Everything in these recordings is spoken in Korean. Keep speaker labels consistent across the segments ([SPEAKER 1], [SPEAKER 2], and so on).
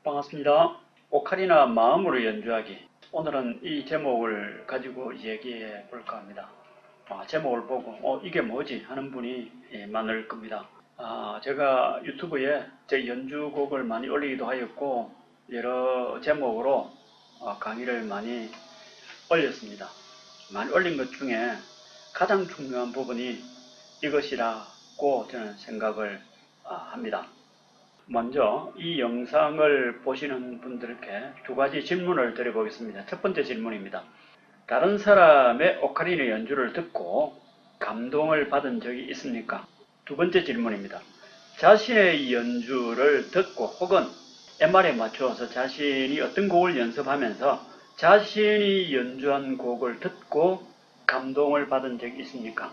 [SPEAKER 1] 반갑습니다. 오카리나 마음으로 연주하기. 오늘은 이 제목을 가지고 얘기해 볼까 합니다. 제목을 보고 이게 뭐지 하는 분이 많을 겁니다. 제가 유튜브에 제 연주곡을 많이 올리기도 하였고 여러 제목으로 강의를 많이 올렸습니다. 많이 올린 것 중에 가장 중요한 부분이 이것이라고 저는 생각을 합니다. 먼저 이 영상을 보시는 분들께 두 가지 질문을 드려보겠습니다. 첫 번째 질문입니다. 다른 사람의 오카리나 연주를 듣고 감동을 받은 적이 있습니까? 두 번째 질문입니다. 자신의 연주를 듣고 혹은 MR에 맞추어서 자신이 어떤 곡을 연습하면서 자신이 연주한 곡을 듣고 감동을 받은 적이 있습니까?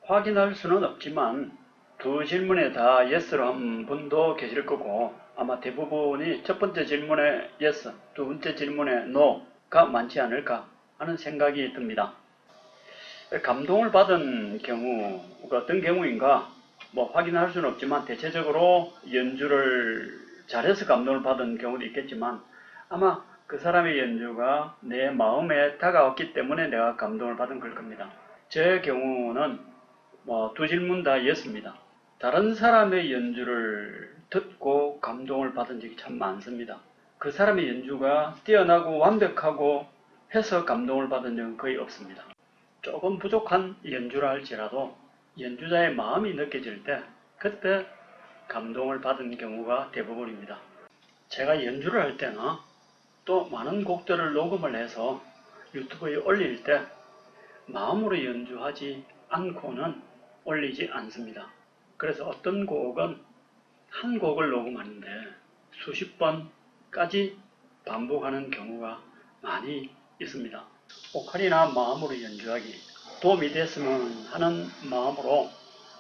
[SPEAKER 1] 확인할 수는 없지만 두 질문에 다 yes로 한 분도 계실 거고 아마 대부분이 첫 번째 질문에 yes, 두 번째 질문에 no가 많지 않을까 하는 생각이 듭니다. 감동을 받은 경우가 어떤 경우인가 확인할 수는 없지만 대체적으로 연주를 잘해서 감동을 받은 경우도 있겠지만 아마 그 사람의 연주가 내 마음에 다가왔기 때문에 내가 감동을 받은 걸 겁니다. 제 경우는 두 질문 다 yes입니다. 다른 사람의 연주를 듣고 감동을 받은 적이 참 많습니다. 그 사람의 연주가 뛰어나고 완벽하고 해서 감동을 받은 적은 거의 없습니다. 조금 부족한 연주라 할지라도 연주자의 마음이 느껴질 때 그때 감동을 받은 경우가 대부분입니다. 제가 연주를 할 때나 또 많은 곡들을 녹음을 해서 유튜브에 올릴 때 마음으로 연주하지 않고는 올리지 않습니다. 그래서 어떤 곡은 한 곡을 녹음하는데 수십 번까지 반복하는 경우가 많이 있습니다. 오카리나 마음으로 연주하기 도움이 됐으면 하는 마음으로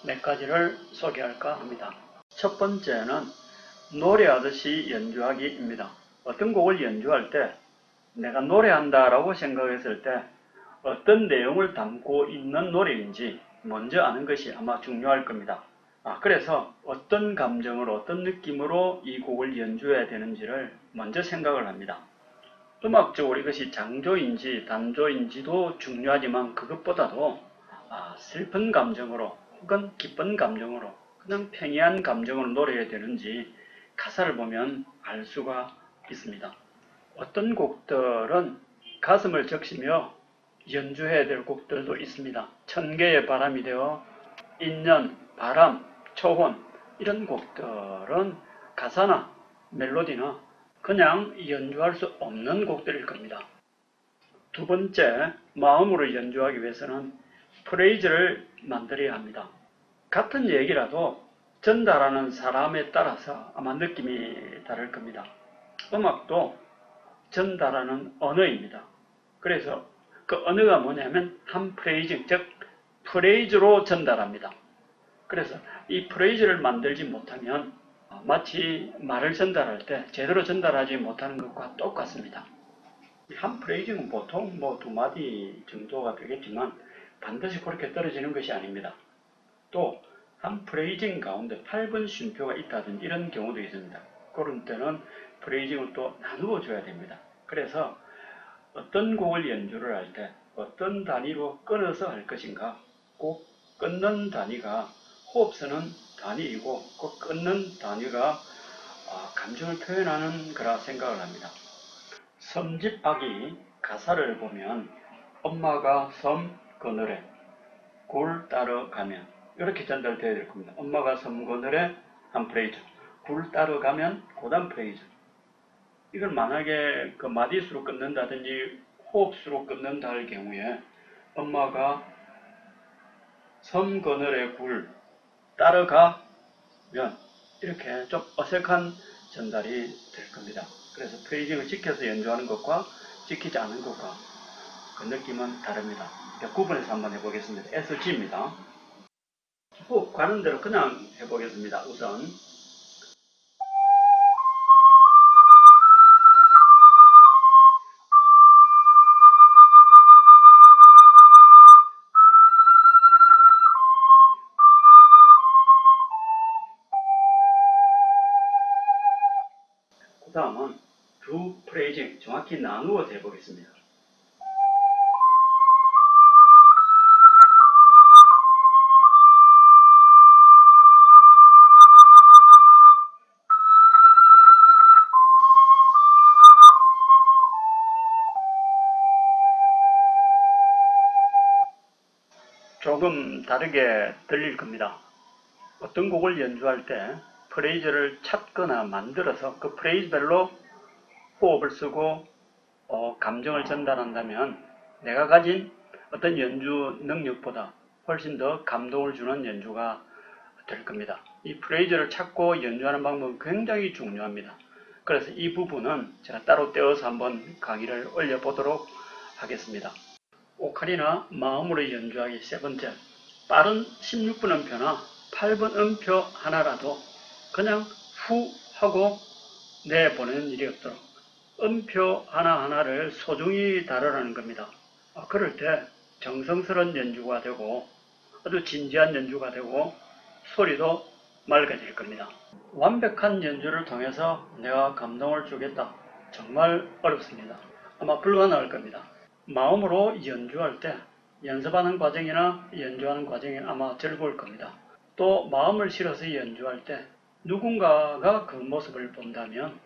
[SPEAKER 1] 몇 가지를 소개할까 합니다. 첫 번째는 노래하듯이 연주하기입니다. 어떤 곡을 연주할 때 내가 노래한다 라고 생각했을 때 어떤 내용을 담고 있는 노래인지 먼저 아는 것이 아마 중요할 겁니다. 그래서 어떤 감정으로 어떤 느낌으로 이 곡을 연주해야 되는지를 먼저 생각을 합니다. 음악적으로 이것이 장조인지 단조인지도 중요하지만 그것보다도 슬픈 감정으로 혹은 기쁜 감정으로 그냥 평이한 감정으로 노래해야 되는지 가사를 보면 알 수가 있습니다. 어떤 곡들은 가슴을 적시며 연주해야 될 곡들도 있습니다. 천개의 바람이 되어 인연, 바람, 초혼 이런 곡들은 가사나 멜로디나 그냥 연주할 수 없는 곡들일 겁니다. 두 번째, 마음으로 연주하기 위해서는 프레이즈를 만들어야 합니다. 같은 얘기라도 전달하는 사람에 따라서 아마 느낌이 다를 겁니다. 음악도 전달하는 언어입니다. 그래서 그 언어가 뭐냐면 한 프레이즈, 즉 프레이즈로 전달합니다. 그래서 이 프레이즈를 만들지 못하면 마치 말을 전달할 때 제대로 전달하지 못하는 것과 똑같습니다. 한 프레이즈는 보통 두 마디 정도가 되겠지만 반드시 그렇게 떨어지는 것이 아닙니다. 또 한 프레이징 가운데 8분 쉼표가 있다든지 이런 경우도 있습니다. 그런 때는 프레이징을 또 나누어 줘야 됩니다. 그래서 어떤 곡을 연주를 할 때 어떤 단위로 끊어서 할 것인가, 꼭 끊는 단위가 호흡 쓰는 단위이고 그 끊는 단위가 감정을 표현하는 거라 생각을 합니다. 섬집하기 가사를 보면 엄마가 섬 그늘에 굴 따라가면 이렇게 전달되어야 될 겁니다. 엄마가 섬 그늘에 한 프레이즈, 굴 따라가면 고단 프레이즈. 이걸 만약에 그 마디수로 끊는다든지 호흡수로 끊는다 할 경우에 엄마가 섬 그늘에 굴 따라가면 이렇게 좀 어색한 전달이 될 겁니다. 그래서 프레이징을 지켜서 연주하는 것과 지키지 않은 것과 그 느낌은 다릅니다. 구분해서 한번 해보겠습니다. SG입니다. 호흡 가는 대로 그냥 해보겠습니다. 우선 다음은 두 프레이징 정확히 나누어서 해보겠습니다. 조금 다르게 들릴 겁니다. 어떤 곡을 연주할 때 프레이즈를 찾거나 만들어서 그 프레이즈별로 호흡을 쓰고 감정을 전달한다면 내가 가진 어떤 연주 능력보다 훨씬 더 감동을 주는 연주가 될 겁니다. 이 프레이즈를 찾고 연주하는 방법은 굉장히 중요합니다. 그래서 이 부분은 제가 따로 떼어서 한번 강의를 올려보도록 하겠습니다. 오카리나 마음으로 연주하기 세 번째, 빠른 16분 음표나 8분 음표 하나라도 그냥 후 하고 내보내는 일이 없도록 음표 하나하나를 소중히 다루라는 겁니다. 그럴 때 정성스러운 연주가 되고 아주 진지한 연주가 되고 소리도 맑아질 겁니다. 완벽한 연주를 통해서 내가 감동을 주겠다. 정말 어렵습니다. 아마 불가능할 겁니다. 마음으로 연주할 때 연습하는 과정이나 연주하는 과정이 아마 즐거울 겁니다. 또 마음을 실어서 연주할 때 누군가가 그 모습을 본다면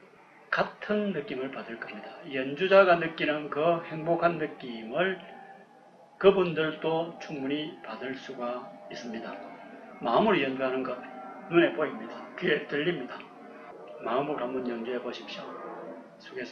[SPEAKER 1] 같은 느낌을 받을 겁니다. 연주자가 느끼는 그 행복한 느낌을 그분들도 충분히 받을 수가 있습니다. 마음으로 연주하는 것 눈에 보입니다. 귀에 들립니다. 마음으로 한번 연주해 보십시오. 수고했습니다.